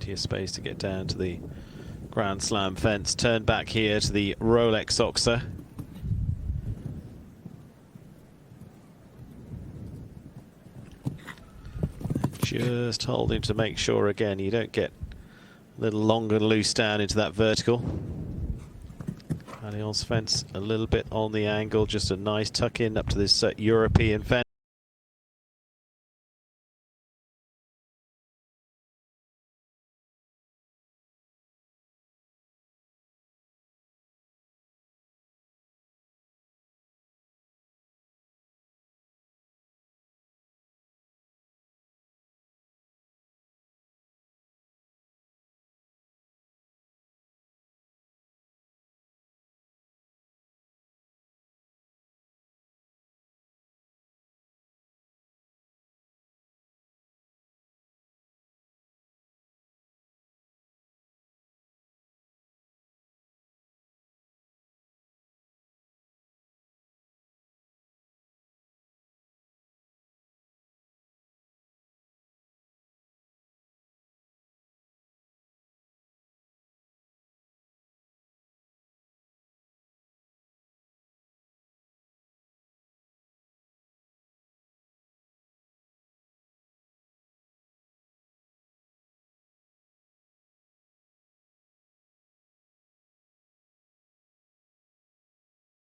Plenty of space to get down to the Grand Slam fence. Turn back here to the Rolex Oxer. Just holding to make sure again you don't get a little longer and loose down into that vertical. Allianz fence a little bit on the angle, just a nice tuck in up to this European fence.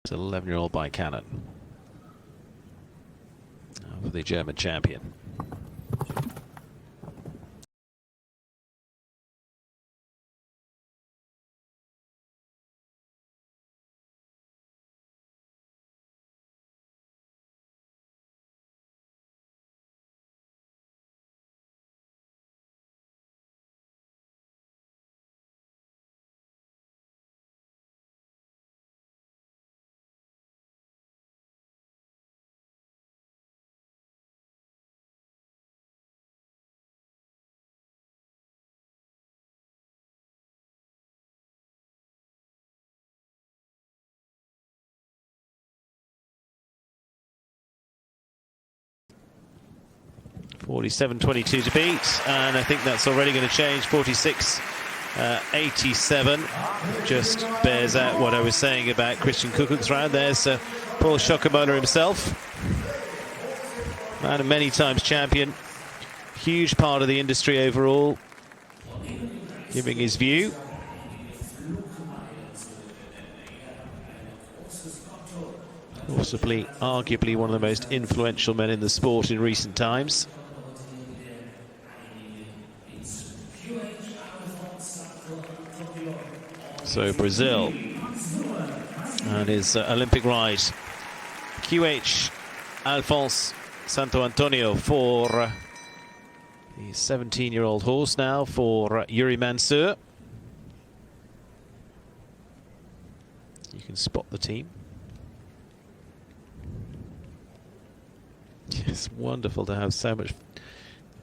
It's an 11-year-old by Cannon for the German champion. (47.22) to beat, and I think that's already going to change. 46.87 just bears out what I was saying about Christian Kuckuck's round. There's Paul Schockemöller himself, and a many times champion, huge part of the industry overall, giving his view. Possibly, arguably one of the most influential men in the sport in recent times. So Brazil and his Olympic ride. QH Alphonse Santo Antonio for the 17-year-old horse now for Yuri Mansour. You can spot the team. It's wonderful to have so much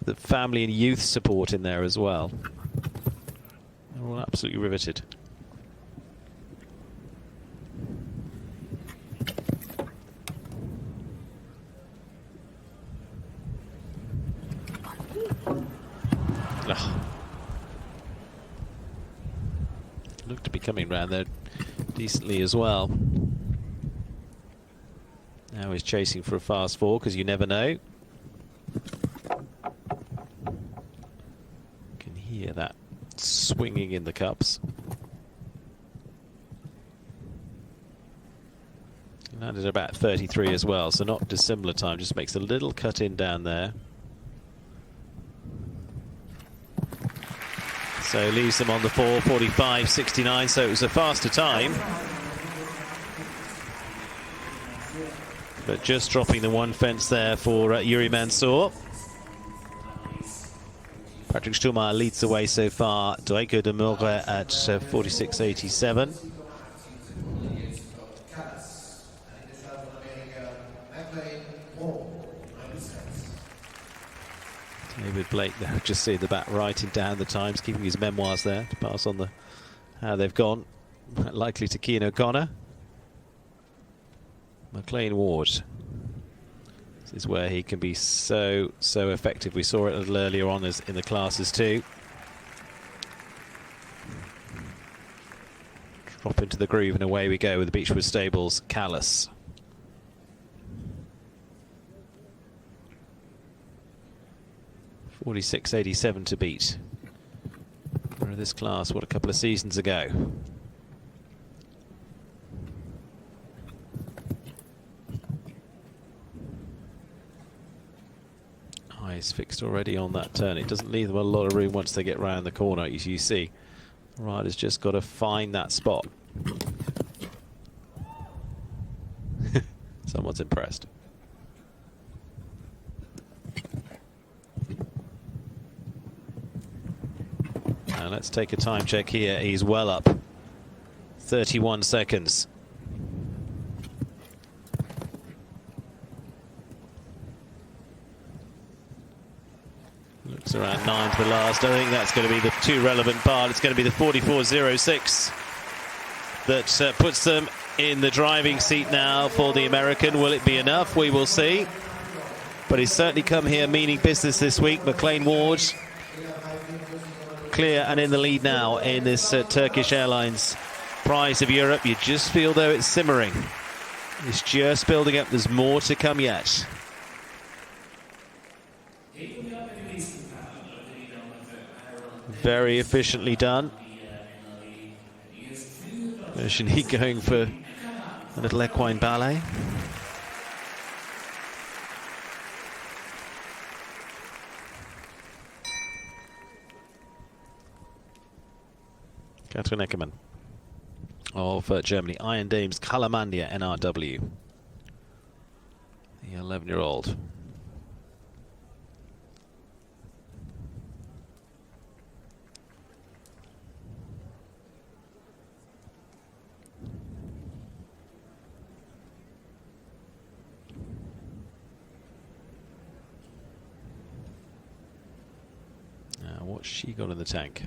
the family and youth support in there as well. They're all absolutely riveted. Look to be coming round there decently as well. Now he's chasing for a fast four because you never know. You can hear that swinging in the cups. He landed about 33 as well, so not dissimilar time, just makes a little cut in down there. So leaves them on the 4:45.69, so it was a faster time. But just dropping the one fence there for Yuri Mansour. Patrick Sturmeier leads the way so far. Dueiko de Murre at 46.87. David Blake there, just see the back writing down the times, keeping his memoirs there to pass on how they've gone. Likely to Cian O'Connor. Mclain Ward. This is where he can be so effective. We saw it a little earlier on as in the classes too. into the groove, and away we go with the Beechwood Stables Callus. .46.87 to beat. For this class, what, a couple of seasons ago. Eyes fixed already on that turn. It doesn't leave them a lot of room once they get round the corner, as you see. The rider's just got to find that spot. Someone's impressed. Now let's take a time check here. He's well up. 31 seconds. Looks around 9 to the last. I think that's going to be the too relevant part. It's going to be the 44.06 that puts them in the driving seat now for the American. Will it be enough? We will see. But he's certainly come here meaning business this week. Mclain Ward clear and in the lead now in this Turkish Airlines Prize of Europe. You just feel though it's simmering. It's just building up. There's more to come yet. Very efficiently done. He going for a little equine ballet. Katrin Eckermann of Germany. Iron Dames Kalamandia NRW. The 11-year-old. What's she got in the tank?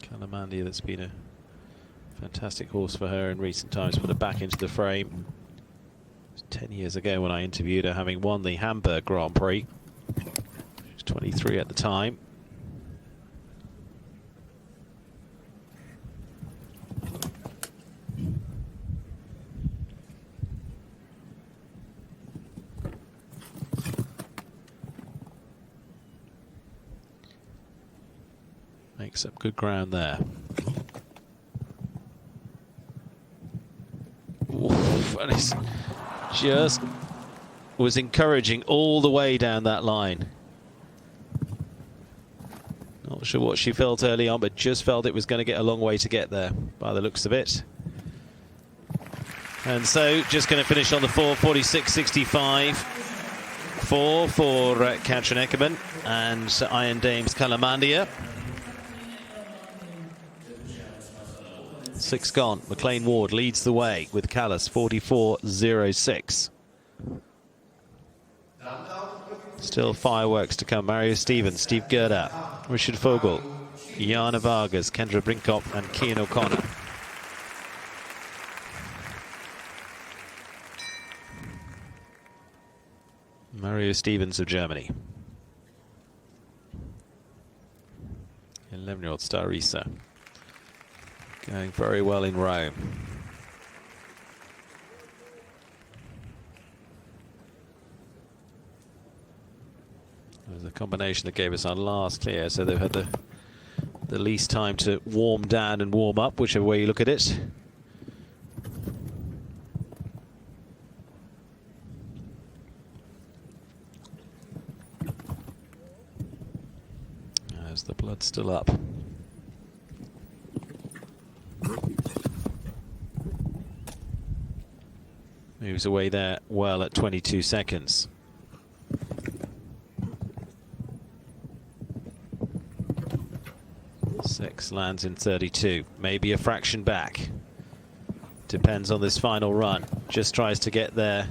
Kalamandia, that's been a fantastic horse for her in recent times. Put her back into the frame. It was 10 years ago when I interviewed her, having won the Hamburg Grand Prix. She was 23 at the time. Makes up good ground there. Oof, and it's just was encouraging all the way down that line. Not sure what she felt early on, but just felt it was going to get a long way to get there by the looks of it. And so just going to finish on the 4:46.65. 4 for Katrin Eckermann and Iron Dames Kalamandia. 6 gone. Mclain Ward leads the way with Callus 44.06. Still fireworks to come. Mario Stevens, Steve Gerda, Richard Vogel, Jana Wargers, Kendra Brinkhoff and Cian O'Connor. Mario Stevens of Germany. 11-year-old Starisa. Going very well in Rome. It was the combination that gave us our last clear, so they've had the least time to warm down and warm up, whichever way you look at it. As the blood's still up. Moves away there well at 22 seconds. Six lands in 32. Maybe a fraction back. Depends on this final run. Just tries to get there.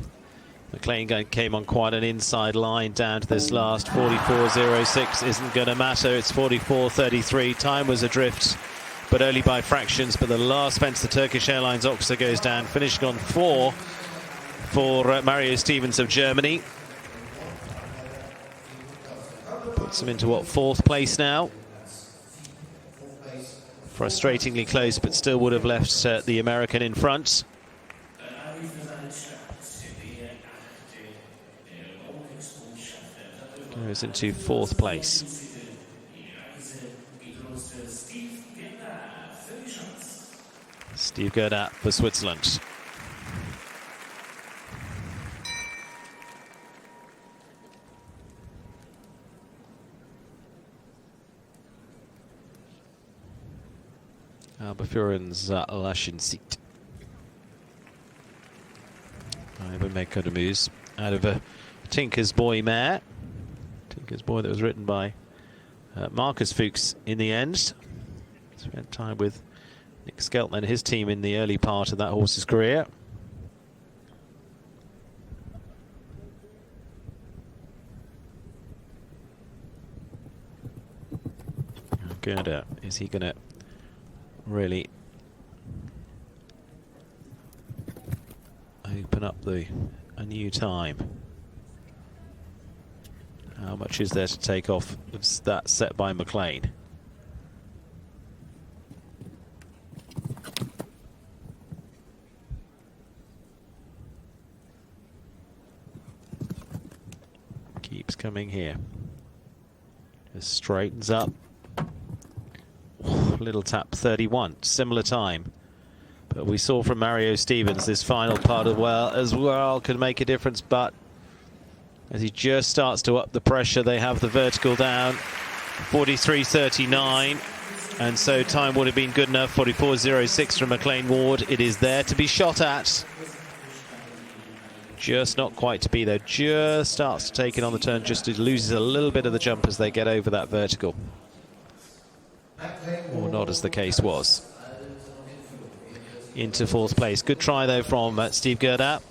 Mclain came on quite an inside line down to this last 44.06. Isn't going to matter. It's 44.33. Time was adrift, but only by fractions. But the last fence, the Turkish Airlines Oxer goes down, finishing on 4 for Mario Stevens of Germany. Puts him into what, 4th place now? Frustratingly close, but still would have left the American in front. Goes into 4th place. Steve Gerda for Switzerland. Albafuren's Lashinsit. Ivan Mekodemus out of a Tinker's Boy mare. Tinker's Boy that was written by Marcus Fuchs in the end. Spent time with Nick Skelton and his team in the early part of that horse's career. Gerda, is he going to really open up a new time? How much is there to take off of that set by Mclain? Keeps coming here. Just straightens up. Little tap 31, similar time. But we saw from Mario Stevens this final part as well could make a difference, but as he just starts to up the pressure, they have the vertical down. 43.39, and so time would have been good enough. 44.06 from Mclain Ward. It is there to be shot at. Just not quite to be there. Just starts to take it on the turn, just loses a little bit of the jump as they get over that vertical. Or not, as the case was. Into 4th place. Good try though from Steve Gerda.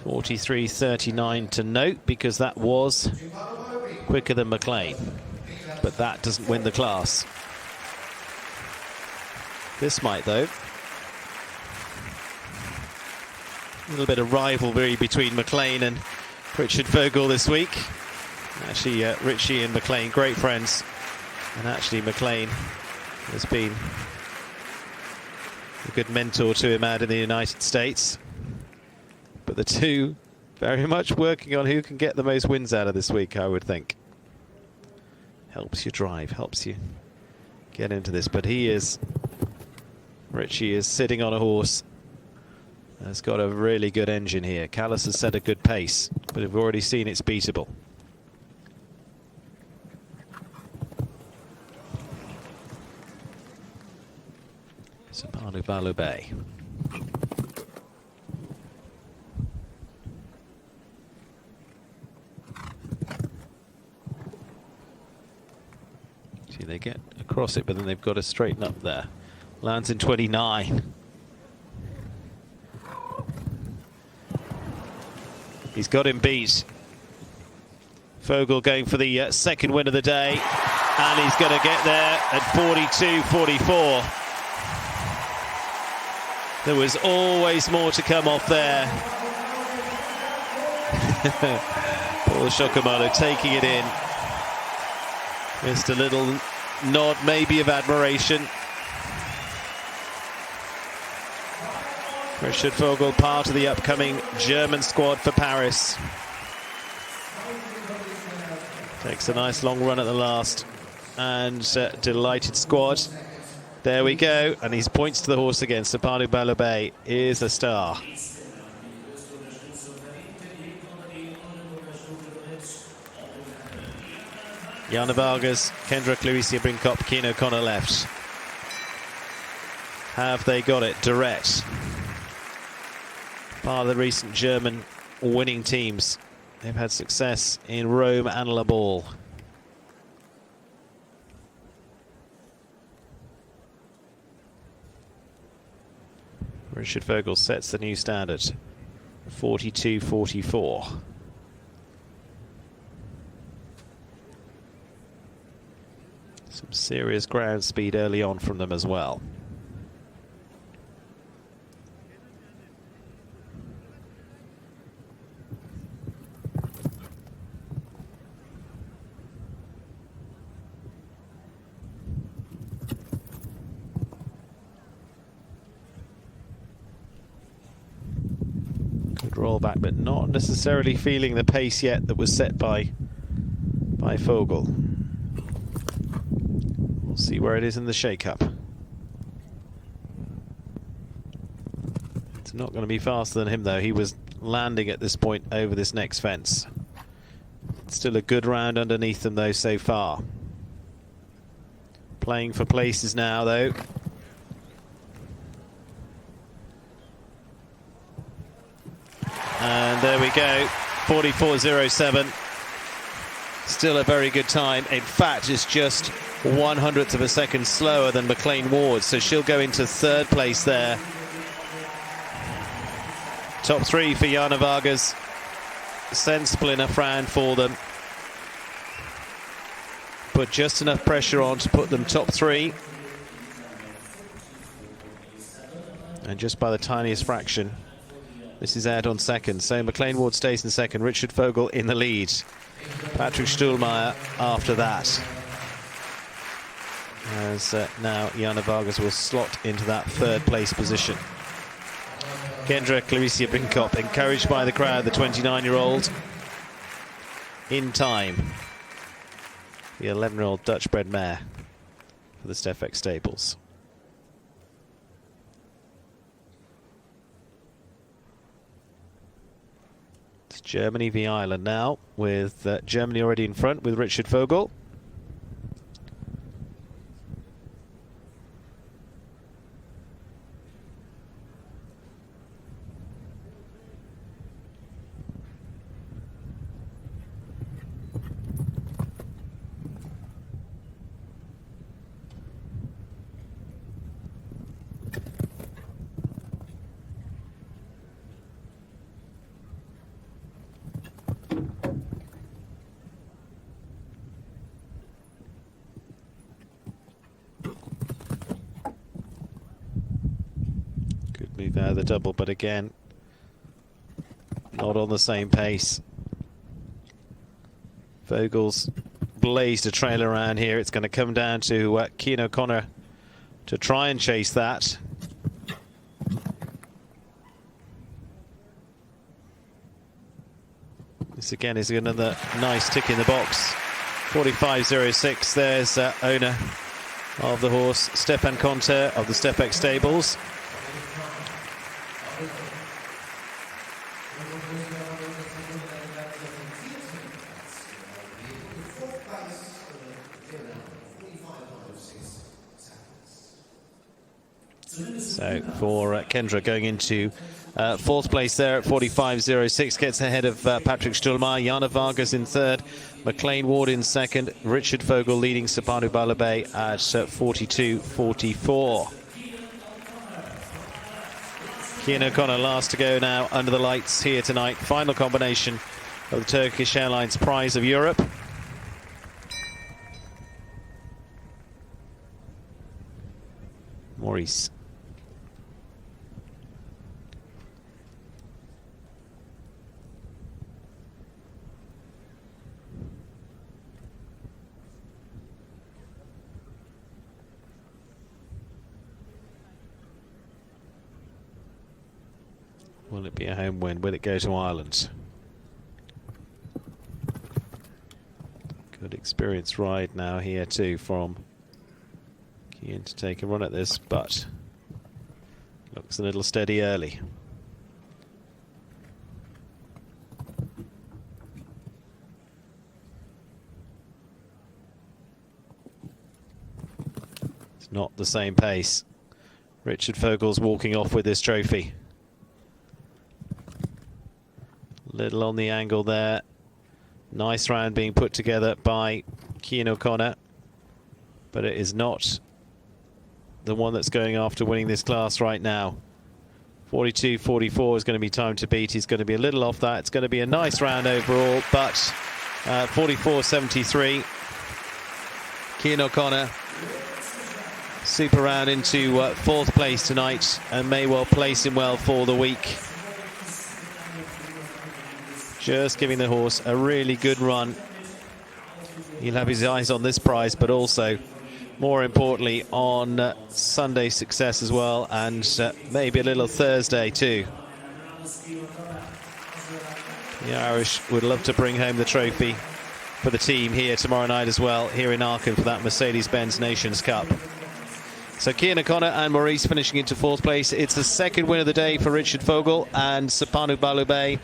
43.39 to note, because that was quicker than Mclain, but that doesn't win the class. This might though. A little bit of rivalry between Mclain and Richard Vogel this week. Actually, Richie and Mclain, great friends. And actually, Mclain has been a good mentor to him out in the United States. But the two very much working on who can get the most wins out of this week, I would think. Helps you drive, helps you get into this. But Richie is sitting on a horse that's got a really good engine here. Callis has set a good pace, but we've already seen it's beatable. Sapanu Balubay. See, they get across it, but then they've got to straighten up there. Lands in 29. He's got him beat. Vogel going for the second win of the day, and he's going to get there at 42.44. There was always more to come off there. Paul Shokamalo taking it in. Just a little nod, maybe, of admiration. Richard Vogel, part of the upcoming German squad for Paris. Takes a nice long run at the last, and delighted squad. There we go, and he points to the horse again. Sapanu Balubay is a star. Jana Wargers, Kendra Clarissa Brinkop, Keen O'Connor left. Have they got it? Direct. Part of the recent German winning teams. They've had success in Rome and Le Ball. Richard Vogel sets the new standard. 42.44. Some serious ground speed early on from them as well. Good roll back, but not necessarily feeling the pace yet that was set by Vogel. We'll see where it is in the shake-up. It's not going to be faster than him, though. He was landing at this point over this next fence. Still a good round underneath them, though, so far. Playing for places now, though. And there we go, 44.07. Still a very good time. In fact, it's just 1/100th of a second slower than Mclain Ward, so she'll go into third place there. Top three for Jana Wargers. Sensible enough round for them. Put just enough pressure on to put them top three. And just by the tiniest fraction, this is out on second. So Mclain Ward stays in second. Richard Vogel in the lead. Patrick Stuhlmeier after that. As now Jana Wargers will slot into that third place position. Kendra Clarissa Brinkop, encouraged by the crowd, the 29-year-old, in time. The 11-year-old Dutch-bred mare for the Stefek stables. It's Germany v Ireland now, with Germany already in front with Richard Vogel. Move out of the double, but again, not on the same pace. Vogel's blazed a trail around here. It's going to come down to Cian O'Connor to try and chase that. This again is another nice tick in the box. 45.06. There's owner of the horse, Stefan Conter of the Stefek stables. So for Kendra going into fourth place there at 45.06, gets ahead of Patrick Stuhlmeier. Jana Wargers in third, Mclain Ward in second, Richard Vogel leading Sapanu Balabay at 42.44. Cian O'Connor last to go now under the lights here tonight. Final combination of the Turkish Airlines Prize of Europe. Maurice. Will it be a home win? Will it go to Ireland? Good experienced ride now here too from Cian to take a run at this, but looks a little steady early. It's not the same pace. Richard Vogel's walking off with this trophy. Little on the angle there. Nice round being put together by Cian O'Connor, but it is not the one that's going after winning this class right now. 42.44 is going to be time to beat. He's going to be a little off that. It's going to be a nice round overall, but 44.73. Cian O'Connor, super round into fourth place tonight, and may well place him well for the week. Just giving the horse a really good run. He'll have his eyes on this prize, but also, more importantly, on Sunday's success as well, and maybe a little Thursday too. The Irish would love to bring home the trophy for the team here tomorrow night as well, here in Aachen for that Mercedes-Benz Nations Cup. So Cian O'Connor and Maurice finishing into fourth place. It's the second win of the day for Richard Vogel, and Sapanu Balubei